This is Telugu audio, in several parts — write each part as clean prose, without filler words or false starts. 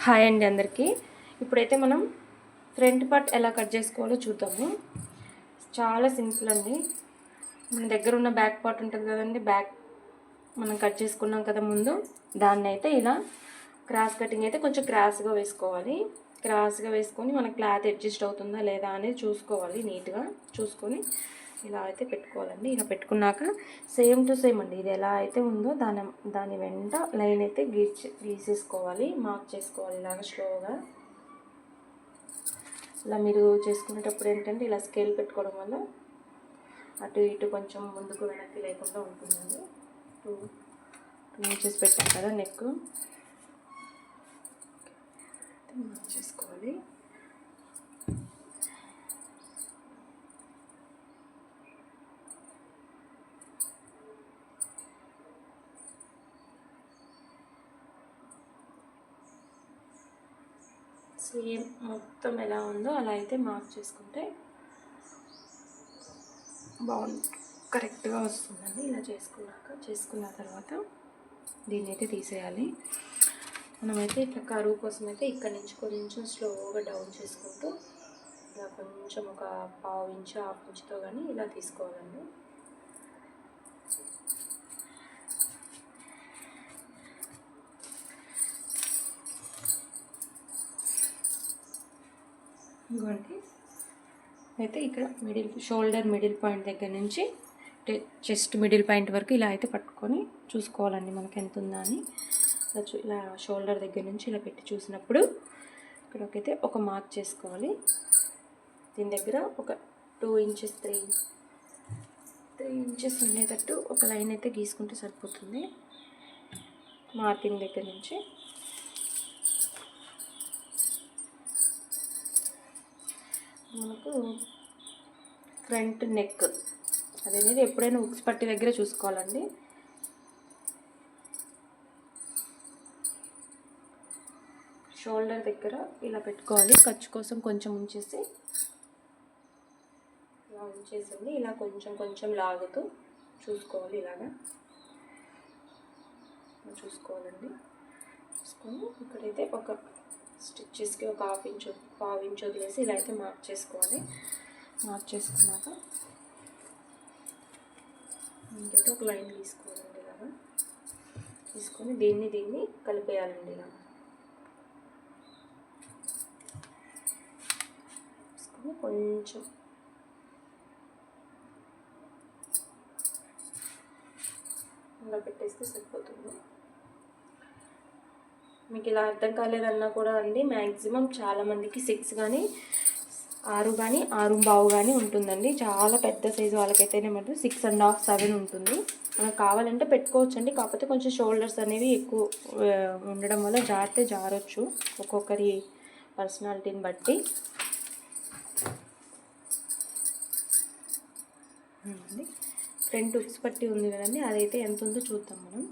హాయ్ అండి అందరికీ. ఇప్పుడైతే మనం ఫ్రంట్ పార్ట్ ఎలా కట్ చేసుకోవాలో చూద్దాము. చాలా సింపుల్ అండి. మన దగ్గర ఉన్న బ్యాక్ పార్ట్ ఉంటుంది కదండి, బ్యాక్ మనం కట్ చేసుకున్నాం కదా ముందు, దాన్ని అయితే ఇలా క్రాస్ కటింగ్ అయితే కొంచెం క్రాస్గా వేసుకోవాలి. క్రాస్గా వేసుకొని మన క్లాత్ అడ్జస్ట్ అవుతుందా లేదా అనేది చూసుకోవాలి. నీట్గా చూసుకొని ఇలా అయితే పెట్టుకోవాలండి. ఇలా పెట్టుకున్నాక సేమ్ టు సేమ్ అండి, ఇది ఎలా అయితే ఉందో దాని వెంట లైన్ అయితే గీసేసుకోవాలి, మార్క్ చేసుకోవాలి. ఇలాగ స్లోగా ఇలా మీరు చేసుకునేటప్పుడు ఏంటంటే ఇలా స్కేల్ పెట్టుకోవడం వల్ల అటు ఇటు కొంచెం ముందుకు వెనక్కి లేకుండా ఉంటుందండి. 2 ఇంచెస్ పెట్టాం కదా నెక్, మార్క్ చేసుకోవాలి. సేమ్ మొత్తం ఎలా ఉందో అలా అయితే మార్క్ చేసుకుంటే బాగుంది, కరెక్ట్గా వస్తుందండి. ఇలా చేసుకున్న తర్వాత దీన్ని అయితే తీసేయాలి. మనమైతే ఇట్లా కరువు కోసం అయితే ఇక్కడ నుంచి కొంచెం స్లోగా డౌన్ చేసుకుంటూ ఇలా కొంచెం ఒక 1/2 ఇంచు 1/2 ఇంచుతో కానీ ఇలా తీసుకోవాలండి. ఇంకోటి అయితే ఇక్కడ షోల్డర్ మిడిల్ పాయింట్ దగ్గర నుంచి చెస్ట్ మిడిల్ పాయింట్ వరకు ఇలా అయితే పట్టుకొని చూసుకోవాలండి మనకి ఎంత ఉందా అని. ఇలా షోల్డర్ దగ్గర నుంచి ఇలా పెట్టి చూసినప్పుడు ఇక్కడకైతే ఒక మార్క్ చేసుకోవాలి. దీని దగ్గర ఒక 2 ఇంచెస్ 3 ఇంచెస్ ఉండేటట్టు ఒక లైన్ అయితే గీసుకుంటే సరిపోతుంది. మార్కింగ్ దగ్గర నుంచి మనకు ఫ్రంట్ నెక్ అదనేది ఎప్పుడైనా ఉక్స్ పట్టి దగ్గర చూసుకోవాలండి. షోల్డర్ దగ్గర ఇలా పెట్టుకోవాలి. ఖర్చు కోసం కొంచెం ఉంచేసి ఇలా ఉంచేసండి. ఇలా కొంచెం లాగుతూ చూసుకోవాలి. ఇలాగా చూసుకోవాలండి. చూసుకొని ఇక్కడైతే ఒక స్టిచ్చెస్కి ఒక 1/2 ఇంచ్ వదిలేసి ఇలా అయితే మార్క్ చేసుకోవాలి. మార్క్ చేసుకున్నాక ఇంకైతే ఒక లైన్ తీసుకోవాలండి. ఇలాగా తీసుకొని దీన్ని కలిపేయాలండి. ఇలా తీసుకొని కొంచెం ఇలా పెట్టేస్తే సరిపోతుంది. మీకు ఇలా అర్థం కాలేదన్నా కూడా అండి, మ్యాక్సిమం చాలామందికి 6 కానీ 6 కానీ 6.5 కానీ ఉంటుందండి. చాలా పెద్ద సైజు వాళ్ళకైతేనే మరి 6.5 7 ఉంటుంది. మనకు కావాలంటే పెట్టుకోవచ్చండి. కాకపోతే కొంచెం షోల్డర్స్ అనేవి ఎక్కువ ఉండడం వల్ల జారొచ్చు ఒక్కొక్కరి పర్సనాలిటీని బట్టి. ఫ్రంట్ ఉక్స్ పట్టి ఉంది కదండి, అదైతే ఎంత ఉందో చూద్దాం మనం.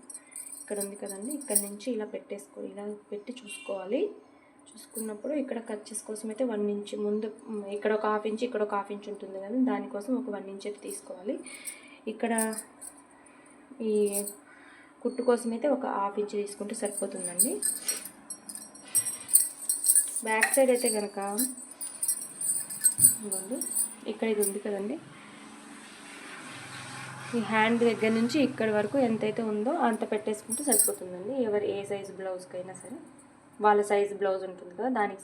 ఇక్కడ ఉంది కదండి, ఇక్కడ నుంచి ఇలా ఇలా పెట్టి చూసుకోవాలి. చూసుకున్నప్పుడు ఇక్కడ కచ్చెస్ కోసం అయితే 1 ఇంచ్ ముందు, ఇక్కడ ఒక 1/2 ఇంచ్ ఇక్కడ ఒక 1/2 ఇంచ్ ఉంటుంది కదా, దానికోసం ఒక 1 ఇంచ్ అయితే తీసుకోవాలి. ఇక్కడ ఈ కుట్టు కోసం అయితే ఒక 1/2 ఇంచ్ తీసుకుంటే సరిపోతుందండి. బ్యాక్ సైడ్ అయితే కనుక ఇక్కడ ఇది ఉంది కదండి, ఈ హ్యాండ్ దగ్గర నుంచి ఇక్కడ వరకు ఎంతైతే ఉందో అంత పెట్టేసుకుంటే సరిపోతుందండి. ఏ సైజు బ్లౌజ్కైనా సరే వాళ్ళ సైజు బ్లౌజ్ ఉంటుంది కదా, దానికి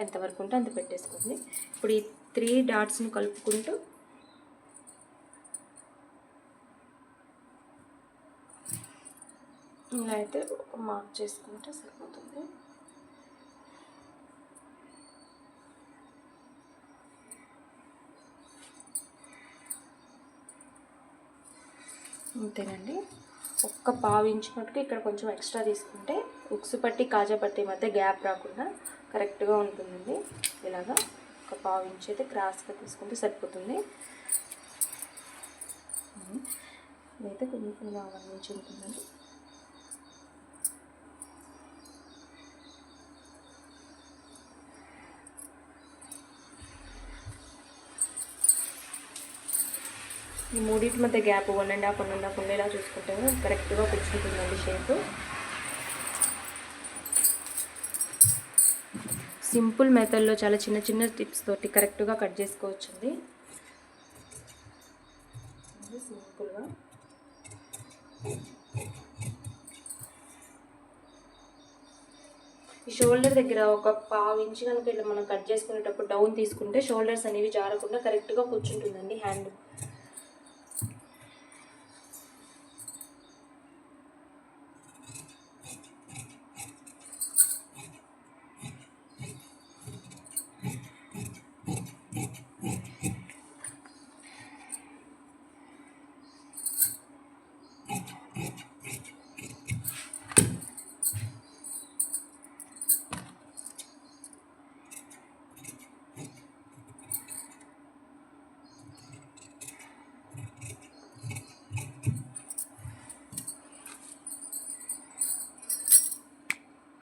ఎంతవరకు ఉంటే అంత పెట్టేసుకోండి. ఇప్పుడు ఈ 3 డాట్స్ని కలుపుకుంటూ ఇలా అయితే మార్క్ చేసుకుంటే సరిపోతుంది. అంతేనండి. ఒక్క 1/2 ఇంచ్ మటుకు ఇక్కడ కొంచెం ఎక్స్ట్రా తీసుకుంటే ఉక్సు పట్టి కాజా పట్టి మధ్య గ్యాప్ రాకుండా కరెక్ట్గా ఉంటుందండి. ఇలాగా ఒక 1/2 ఇంచ్ అయితే క్రాస్గా తీసుకుంటే సరిపోతుంది. ఇదైతే కొంచెం ఇలా 1 ఇంచ్ ఉంటుందండి. ఈ మూడింటి మధ్య గ్యాప్ 1.5 ఉండేలా చూసుకుంటే కరెక్ట్గా కూర్చుంటుందండి షేప్. సింపుల్ మెథడ్లో చాలా చిన్న చిన్న టిప్స్ తోటి కరెక్ట్గా కట్ చేసుకోవచ్చండి. సింపుల్గా ఈ షోల్డర్ దగ్గర ఒక 1/2 ఇంచ్ కనుక ఇట్లా మనం కట్ చేసుకునేటప్పుడు డౌన్ తీసుకుంటే షోల్డర్స్ అనేవి జారకుండా కరెక్ట్గా కూర్చుంటుందండి హ్యాండ్.